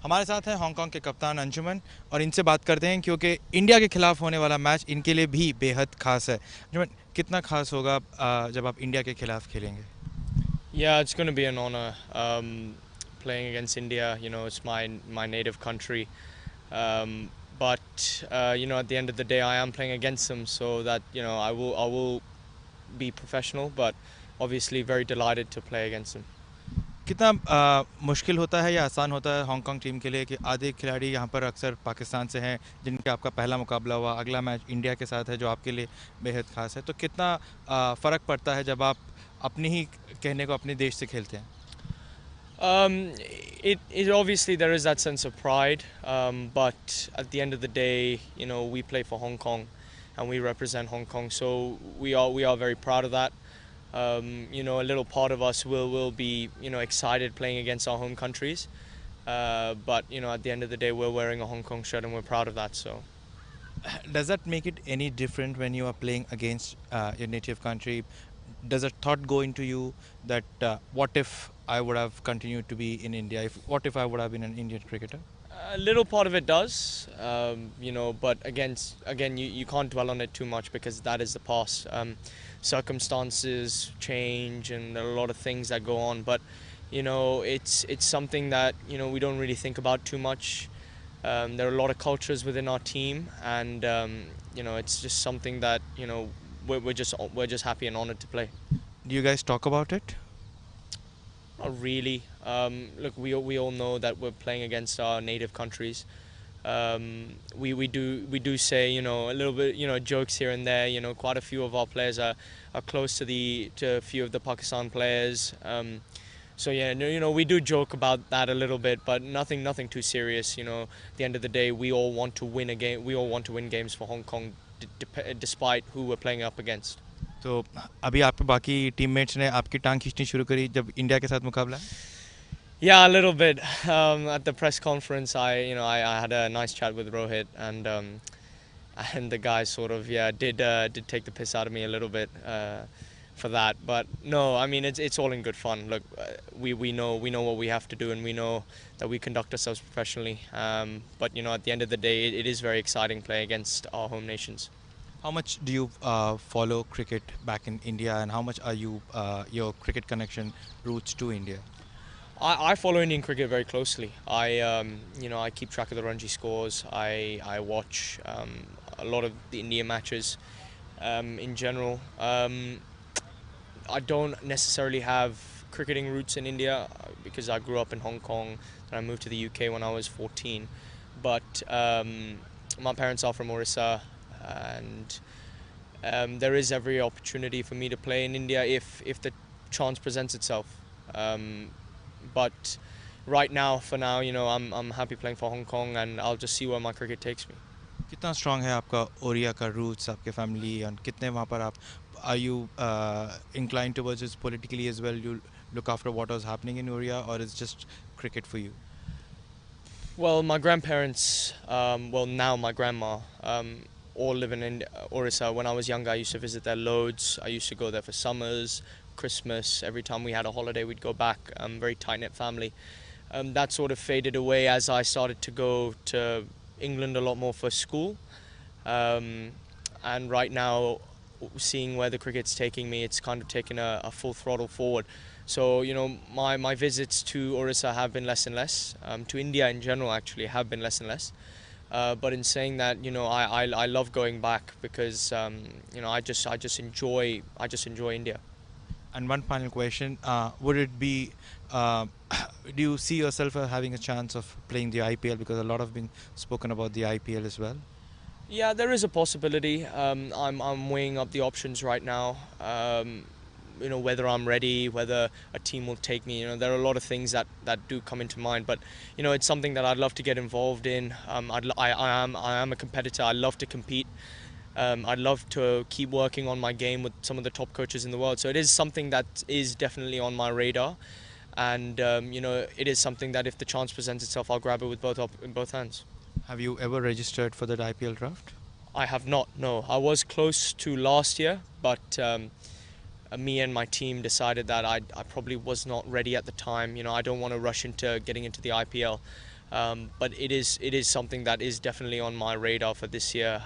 हमारे साथ हैं हांगकांग के कप्तान अंशुमन और इनसे बात करते हैं क्योंकि इंडिया के खिलाफ होने वाला मैच इनके लिए भी बेहद खास है। अंशुमन, कितना खास होगा जब आप इंडिया के खिलाफ खेलेंगे? Yeah, it's going to be an honor playing against India. It's my native country. But at the end of the day, I am playing against them, so that I will be professional. But obviously, very delighted to play against them. कितना मुश्किल होता है या आसान होता है Hong Kong team के लिए कि आधे खिलाड़ी यहाँ पर अक्सर पाकिस्तान से हैं, जिनके आपका पहला मुकाबला हुआ, अगला मैच इंडिया के साथ है जो आपके लिए बेहद खास है, तो कितना फ़र्क पड़ता है जब आप अपनी ही कहने को अपने देश से खेलते हैं? It obviously there is that sense of pride, but at the end of the day, we play for Hong Kong, and we represent Hong Kong, so we are very proud of that. A little part of us will be excited playing against our home countries, but at the end of the day, we're wearing a Hong Kong shirt and we're proud of that. So. Does that make it any different when you are playing against your native country? Does a thought go into you that what if I would have continued to be in India? What if I would have been an Indian cricketer? A little part of it does, but again, you can't dwell on it too much because that is the past. Circumstances change, and there are a lot of things that go on. But it's something that we don't really think about too much. There are a lot of cultures within our team, and it's just something that we're just happy and honored to play. Do you guys talk about it? Not really. Look, we all know that we're playing against our native countries. We do say a little bit jokes here and there. Quite a few of our players are close to a few of the Pakistan players. So yeah, we do joke about that a little bit, but nothing too serious. At the end of the day, we all want to win a game. We all want to win games for Hong Kong, despite who we're playing up against. तो अभी आपके बाकी teammates ने आपकी टांग खींचनी शुरू करी जब इंडिया के साथ मुकाबला है? Yeah, a little bit. At the press conference, I had a nice chat with Rohit, and the guys sort of did take the piss out of me a little bit for that. But no, I mean it's all in good fun. Look, we know what we have to do, and we know that we conduct ourselves professionally. But at the end of the day, it is very exciting playing against our home nations. How much do you follow cricket back in India, and how much are you your cricket connection roots to India? I follow Indian cricket very closely. I keep track of the Ranji scores. I watch a lot of the India matches in general. I don't necessarily have cricketing roots in India because I grew up in Hong Kong and I moved to the UK when I was 14. But my parents are from Odisha, and there is every opportunity for me to play in India if the chance presents itself. But right now, for now, I'm happy playing for Hong Kong, and I'll just see where my cricket takes me. कितना strong है आपका ओरिया का roots आपके family और कितने वहाँ पर आप are you inclined towards it politically as well? You look after what was happening in Oria, or is just cricket for you? Well, my grandparents, now my grandma, all live in Orissa. When I was younger, I used to visit there loads. I used to go there for summers, Christmas. Every time we had a holiday, we'd go back. Very tight-knit family. That sort of faded away as I started to go to England a lot more for school. And right now, seeing where the cricket's taking me, it's kind of taken a full throttle forward. So, my visits to Orissa have been less and less. To India in general, actually, have been less and less. But in saying that, I love going back because, I just enjoy India. And one final question, would it be do you see yourself having a chance of playing the IPL, because a lot have been spoken about the IPL as well? Yeah, there is a possibility. I'm weighing up the options right now. Whether I'm ready, whether a team will take me. There are a lot of things that do come into mind. But it's something that I'd love to get involved in. I am a competitor. I love to compete. I'd love to keep working on my game with some of the top coaches in the world. So it is something that is definitely on my radar. And it is something that if the chance presents itself, I'll grab it with both hands. Have you ever registered for that IPL draft? I have not. No, I was close to last year, but me and my team decided that I probably was not ready at the time. I don't want to rush into getting into the IPL. But it is something that is definitely on my radar for this year.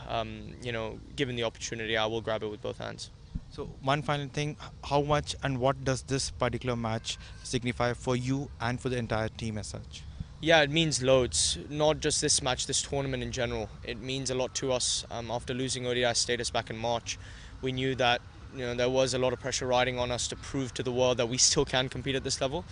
Given the opportunity, I will grab it with both hands. So one final thing, how much and what does this particular match signify for you and for the entire team as such? Yeah, it means loads. Not just this match, this tournament in general. It means a lot to us. After losing ODI status back in March, we knew that there was a lot of pressure riding on us to prove to the world that we still can compete at this level.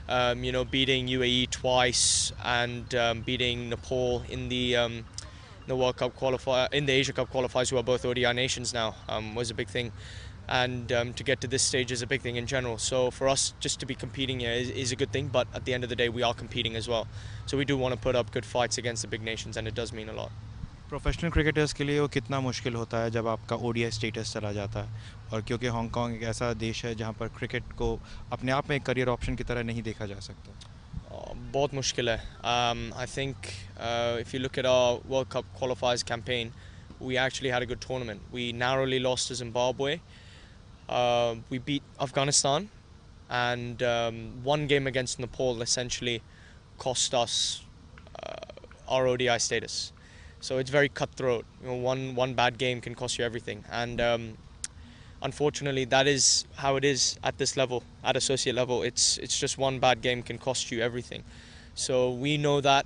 Beating UAE twice and beating Nepal in the World Cup qualifier, in the Asia Cup qualifiers, who are both ODI nations now, was a big thing. And to get to this stage is a big thing in general. So for us, just to be competing here is a good thing, but at the end of the day, we are competing as well. So we do want to put up good fights against the big nations, and it does mean a lot. Professional cricketers के लिए वो कितना मुश्किल होता है जब आपका ODI status चला जाता है, और क्योंकि हांगकांग एक ऐसा देश है जहां पर क्रिकेट को अपने आप में एक करियर ऑप्शन की तरह नहीं देखा जा सकता. बहुत मुश्किल है. I think if you look at our World Cup qualifiers campaign, we actually had a good tournament. We narrowly lost to Zimbabwe. We beat Afghanistan, and one game against Nepal essentially cost us our ODI status. So it's very cutthroat. One bad game can cost you everything, and unfortunately, that is how it is at this level, at associate level. It's just one bad game can cost you everything. So we know that.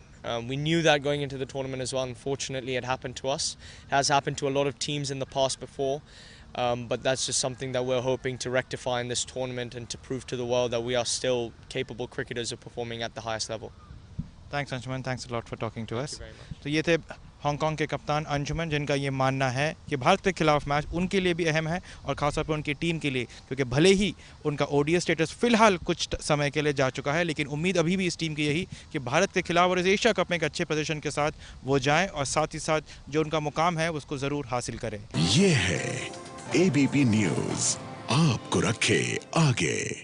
We knew that going into the tournament as well. Unfortunately, it happened to us. It has happened to a lot of teams in the past before. But that's just something that we're hoping to rectify in this tournament and to prove to the world that we are still capable cricketers of performing at the highest level. Thanks Anshuman, thanks a lot for talking to us. Thank you very much. तो ये थे Hong Kong के कप्तान अंशुमन, जिनका ये मानना है कि भारत के खिलाफ मैच उनके लिए भी अहम है, और खासतौर पर उनकी टीम के लिए, क्योंकि भले ही उनका ओडीआई स्टेटस फिलहाल कुछ समय के लिए जा चुका है, लेकिन उम्मीद अभी भी इस टीम की यही कि भारत के खिलाफ और इस एशिया कप में एक अच्छे प्रदर्शन के साथ वो जाएं, और साथ ही साथ जो उनका मुकाम है उसको ज़रूर हासिल करें. ये है ABP न्यूज़, आपको रखे आगे.